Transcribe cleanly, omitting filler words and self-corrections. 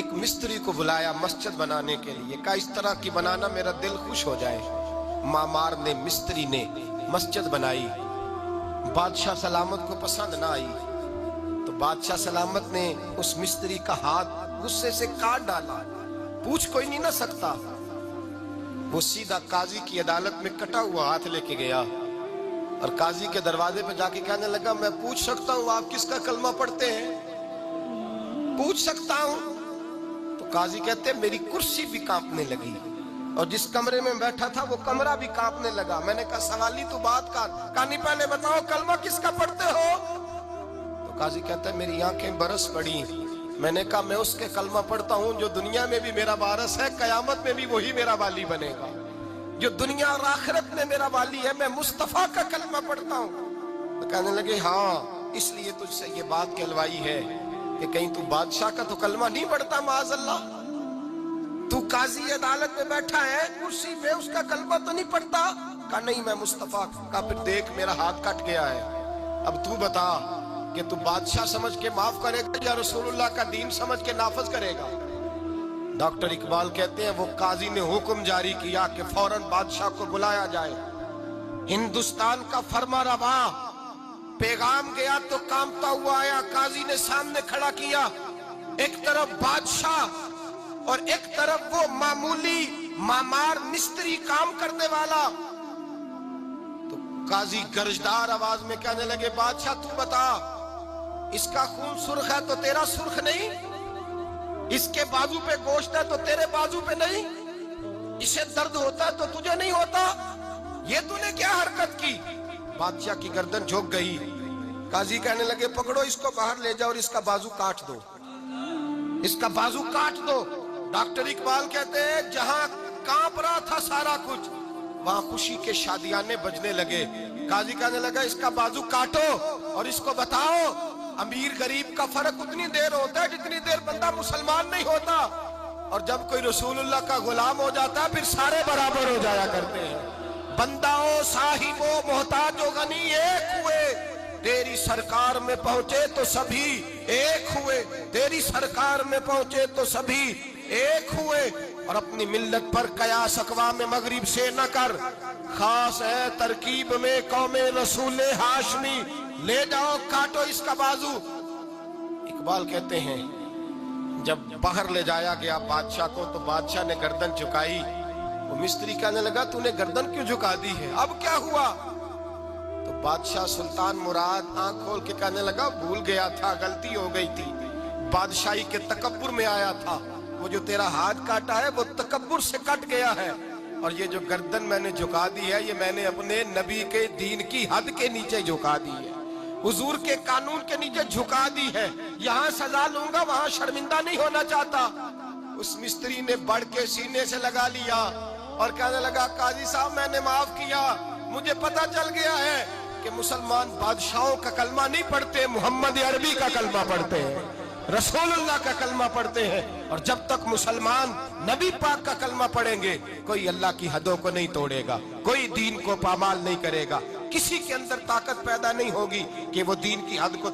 ایک مستری کو بلایا مسجد بنانے کے لیے، کہا اس طرح کی بنانا میرا دل خوش ہو جائے۔ معمار نے، مستری نے مسجد بنائی، بادشاہ سلامت کو پسند نہ آئی تو بادشاہ سلامت نے اس مستری کا ہاتھ غصے سے کاٹ ڈالا، پوچھ کوئی نہیں نہ سکتا۔ وہ سیدھا قاضی کی عدالت میں کٹا ہوا ہاتھ لے کے گیا اور قاضی کے دروازے پہ جا کے کہنے لگا میں پوچھ سکتا ہوں آپ کس کا کلمہ پڑھتے ہیں؟ پوچھ سکتا ہوں؟ تو قاضی کہتے ہیں میری کرسی بھی کانپنے لگی اور جس کمرے میں بیٹھا تھا وہ کمرہ بھی کانپنے لگا۔ میں نے کہا سوالی تو بات کر، کہانی پہلے بتاؤ کلمہ کس کا پڑھتے ہو؟ تو قاضی کہتا ہے میری آنکھیں برس پڑی۔ میں نے کہا میں اس کے کلمہ پڑھتا ہوں جو دنیا میں بھی میرا وارث ہے، قیامت میں بھی وہی میرا والی بنے گا، جو دنیا اور آخرت میں میرا والی ہے، میں مصطفیٰ کا کلمہ پڑھتا ہوں۔ تو کہنے لگے ہاں اس لیے تجھ سے یہ بات کہلوائی ہے کہ کہیں تو بادشاہ کا تو کلمہ نہیں پڑھتا معاذ اللہ، تو قاضی عدالت میں بیٹھا ہے کرسی پہ، اس کا کلمہ تو نہیں پڑھتا؟ کہا نہیں میں مصطفیٰ کا۔ پھر دیکھ میرا ہاتھ کٹ گیا ہے، اب تو بتا کہ تو بادشاہ سمجھ کے معاف کرے گا یا رسول اللہ کا دین سمجھ کے نافذ کرے گا؟ ڈاکٹر اقبال کہتے ہیں وہ قاضی نے حکم جاری کیا کہ فوراً بادشاہ کو بلایا جائے۔ ہندوستان کا فرما روا پیغام گیا تو کانپتا ہوا آیا، قاضی نے سامنے کھڑا کیا، ایک طرف بادشاہ اور ایک طرف وہ معمولی معمار مستری کام کرنے والا۔ تو قاضی گرجدار آواز میں کہنے لگے بادشاہ تو بتا، اس کا خون سرخ ہے تو تیرا سرخ نہیں؟ اس کے بازو پہ گوشت ہے تو تیرے بازو پہ نہیں؟ اسے درد ہوتا ہے تو تجھے نہیں ہوتا؟ یہ تو نے کیا حرکت کی؟ بادشاہ کی گردن جھک گئی۔ قاضی کہنے لگے پکڑو اس کو باہر لے جاؤ اور اس کا بازو کاٹ دو، اس کا بازو کاٹ دو۔ ڈاکٹر اقبال کہتے ہیں جہاں کانپ رہا تھا سارا کچھ وہاں خوشی کے شادیانے بجنے لگے۔ قاضی کہنے لگا اس کا بازو کاٹو اور اس کو بتاؤ امیر غریب کا فرق اتنی دیر ہوتا ہے جتنی دیر بندہ مسلمان نہیں ہوتا، اور جب کوئی رسول اللہ کا غلام ہو جاتا ہے پھر سارے برابر ہو جایا کرتے ہیں۔ بنداؤ صاحب و محتاج و غنی ایک ہوئے، تیری سرکار میں پہنچے تو سبھی ایک ہوئے، تیری سرکار میں پہنچے تو سبھی ایک ہوئے۔ اور اپنی ملت پر قیاس اقوام مغرب سے نہ کر، خاص ہے ترکیب میں قوم رسول ہاشمی، لے جاؤ کاٹو اس کا بازو۔ اقبال کہتے ہیں جب باہر لے جایا گیا بادشاہ کو تو بادشاہ نے گردن جھکائی۔ وہ مستری کہنے لگا تو نے گردن کیوں جھکا دی ہے، اب کیا ہوا؟ تو بادشاہ سلطان مراد آنکھ کھول کے کہنے لگا بھول گیا تھا، غلطی ہو گئی تھی، بادشاہی کے تکبر میں آیا تھا، وہ جو تیرا ہاتھ کاٹا ہے وہ تکبر سے کٹ گیا ہے، اور یہ جو گردن میں نے جھکا دی ہے یہ میں نے اپنے نبی کے دین کی حد کے نیچے جھکا دی ہے، حضور کے قانون کے نیچے جھکا دی ہے، یہاں سزا لوں گا وہاں شرمندہ نہیں ہونا چاہتا۔ اس مستری نے بڑھ کے سینے سے لگا لیا اور کہنے لگا قاضی صاحب میں نے معاف کیا، مجھے پتا چل گیا ہے کہ مسلمان بادشاہوں کا کلمہ نہیں پڑھتے، محمد عربی کا کلمہ پڑھتے ہیں، رسول اللہ کا کلمہ پڑھتے ہیں، اور جب تک مسلمان نبی پاک کا کلمہ پڑھیں گے کوئی اللہ کی حدوں کو نہیں توڑے گا، کوئی دین کو پامال نہیں کرے گا، کسی کے اندر طاقت پیدا نہیں ہوگی کہ وہ دین کی حد کو